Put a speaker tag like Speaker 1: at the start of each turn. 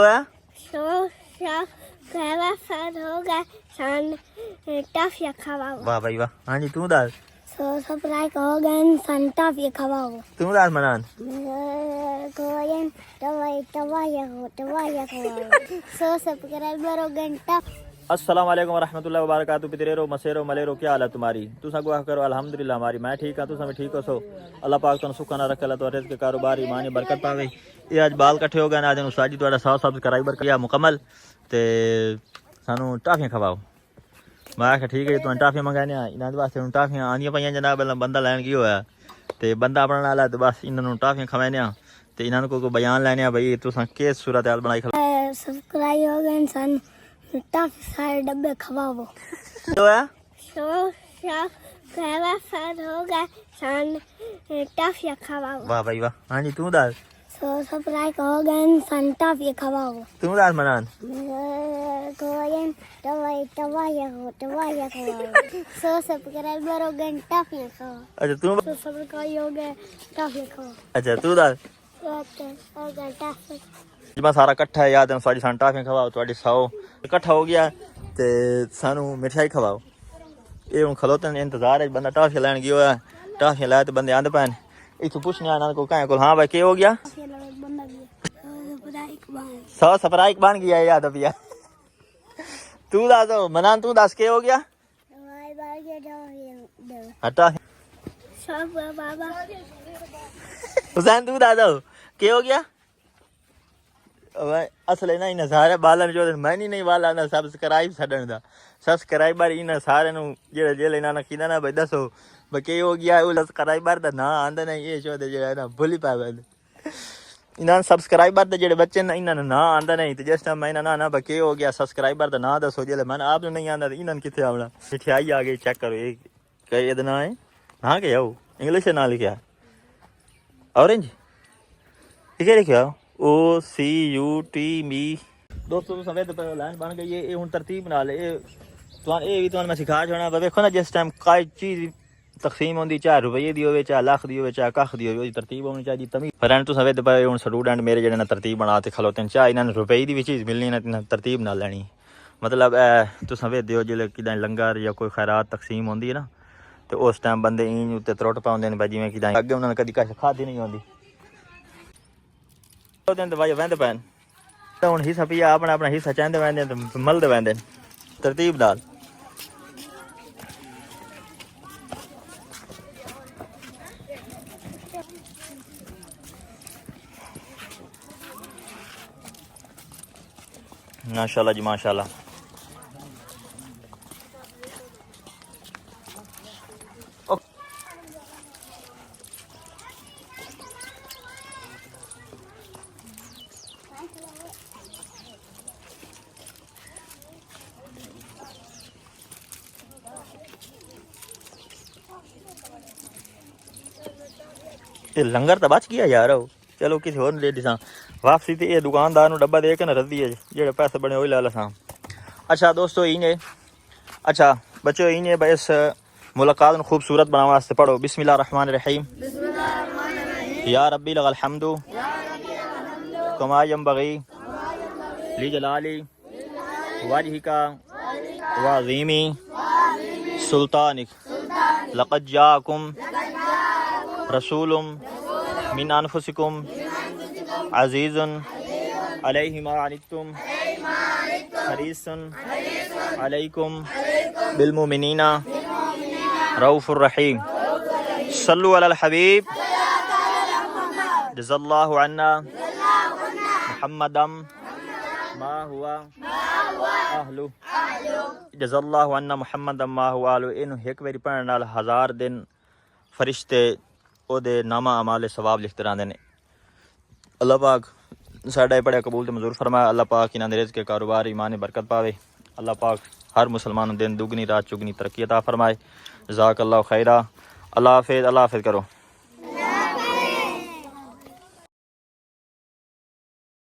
Speaker 1: है
Speaker 2: होगा सन टॉफियां खवाओ।
Speaker 1: वाह भाई वाह। हाँ जी तू दस।
Speaker 2: सब्सक्राइब होगा सन टॉफियां खवाओ।
Speaker 1: तू दस मनान
Speaker 2: कोयन दवाई खवाओ। सब्सक्राइबर होगा टॉफ।
Speaker 1: अस्सलाम वालेकुम रहमतुल्लाहि व बरकातहू। पितरेरो मसेरो मलेरो क्या हाल है तुम्हारी? तुसा गुआह करो अल्हम्दुलिल्लाह हमारी मैं ठीक हां, तुसा भी ठीक हो सो। अल्लाह पाक तुम सुखा ना रखे, तो रिज़्क़ कारोबार ईमान बरकत पावे। ये आज बाल कट्ठे हो गए ना, आज उस्ताद जी तुहाडा 100 सब्सक्राइबर किया मुकम्मल ते सानू टाफियां खवाओ। मैं आख्या ठीक है तुहां टाफियां मंगाने आ, इन्हां दे वास्ते हुण टाफियां आंदियां पईयां जनाब। बंदा लैन की होया ते बंदा अपने नाल है, तो बस इन्हां नू टाफियां खवाने आ ते इन्हां नू कोई बयान लैने आ भाई तुसां किस सूरत हाल बनाई खला।
Speaker 2: सब्सक्राइब होगा सन टॉफी सारे डब्बे खवाओ।
Speaker 1: तो है
Speaker 2: होगा सन टॉफियां खवाओ।
Speaker 1: वाह भाई वाह। हाँ जी तू दस।
Speaker 2: सब्सक्राइब होगा सन टॉफियां खवाओ।
Speaker 1: तू दस मनान
Speaker 2: कोयन दवाई खवाओ। सब्सक्राइबर होगा टॉफियां खवाओ।
Speaker 1: अच्छा तू
Speaker 2: सब्सक्राइब होगा टॉफियां खवाओ।
Speaker 1: अच्छा तू दस।
Speaker 2: होगा टॉफी।
Speaker 1: जब सारा कट्ठा है याद सारी सन टाफियां खवाओ, थोड़ी 100 इकट्ठा हो गया ते सानू मिठाई खवाओ। ये हूँ खलोते इंतजार है, बंदा टाफियां लैन गया है, टाफियां लाए तो बंदे आंदे पैन इतों पुछने आना को कहें को। हाँ भाई के हो गया? 100 सप्राइक बन गया याद पिया। तू दस मनान तू दस के हो गया? हटा हुसैन तू दस के हो गया? असल है ना इन सारे बालन जो मैं नहीं वाला ना सब्सक्राइब छड़न दा। सब्सक्राइबर इन सारे नु जेड़े जेले ना कीदा ना भाई दसो भाई के हो गया। वो सब्सक्राइबर दा ना आंदा नहीं ये शो दे जेड़ा ना भूली पावे इना सब्सक्राइबर दे जेड़े बच्चे ना इना ना आंदा नहीं। तो जिस टाइम मैं ना ना भाई के हो गया सब्सक्राइबर दा ना दसो जेले मैं आप नहीं आंदा इनन किथे आवना। मिठाई आ गई चेक करो। ये के ये ना है ना के आओ इंग्लिश ना लिखा ऑरेंज ये लिखा OCUT मी। दोस्तों सवेद लाइन बन गई है। ये हुण तरतीब नाल ये भी तुहानू मैं सिखा छोड़ा। देखो ना जिस टाइम कोई चीज़ तकसीम होंदी, चाहे रुपये दी होवे, चाहे लाख दी होवे, चाहे कख दी होवे, तरतीब होनी चाहिए तभी। फ्रेंड तो सवेद पे हुण स्टूडेंट मेरे जेडे ना तरतीब बना के खलोते हैं, चाहे इन्होंने रुपये दी भी चीज़ मिलनी ना तरतीब ना लैनी। मतलब तुस वेदे हो जिसले कि लंगर या कोई खैरात तकसीम होंदी है ना, तो उस टाइम बंदे इंज उत्ते त्रुट पाउंदे ने भाई जिवें कि अगे उन्होंने कदी कश खाधी नहीं होंदी। भाई वहदे पैन हुण हिस्सा पिया अपना अपना हिस्सा चाहते वहदे तो मलदे वहदे तरतीब नाल। माशाल्लाह जी माशाल्लाह। ये लंगर तो बच गया यार। चलो किसी होर ले दिसां वापसी ते ये दुकानदार नु डब्बा दे के ना रद्दी है जेड़े पैसे बने वही ला लसां। अच्छा दोस्तों इन्हें अच्छा बच्चों इन्हें बस मुलाकात खूबसूरत बनाने वास्ते पढ़ो बिस्मिल्लाहिर्रहमानिर्रहीम। या रब्बी लगल हम्दु कमा यंबगी ली जलाली वजहिका व अज़ीमी सुल्तानिक लक़द जाअकुम रसूलुम मिन अनफुसिकुम अज़ीज़ुन अलैहि मा अनित्तुम हरीसुन अलैकुम बिल मुमिनीना रऊफुर रहीम। सल्लु अलल हबीब जज़ल्लाहु अन्ना मुहम्मदम मा हुआ अहलु जज़ल्लाहु अन्ना मुहम्मदम मा हुआ अहलु। इन्हू एक बारी पढ़ने नाल 1000 दिन फरिश्ते ओदे नामा अमाले सवाब लिखते रहंदे ने। अल्लाह पाक साडा पढ़िया कबूल ते मंजूर फरमाए। अल्लाह पाक इन्हां दे रिज़्क़ के कारोबार ईमान बरकत पावे। अल्लाह पाक हर मुसलमान दिन दुगनी रात चुगनी तरक्की अता फरमाए। जज़ाकल्लाहु खैरा। अल्लाह हाफ़िज़ करो।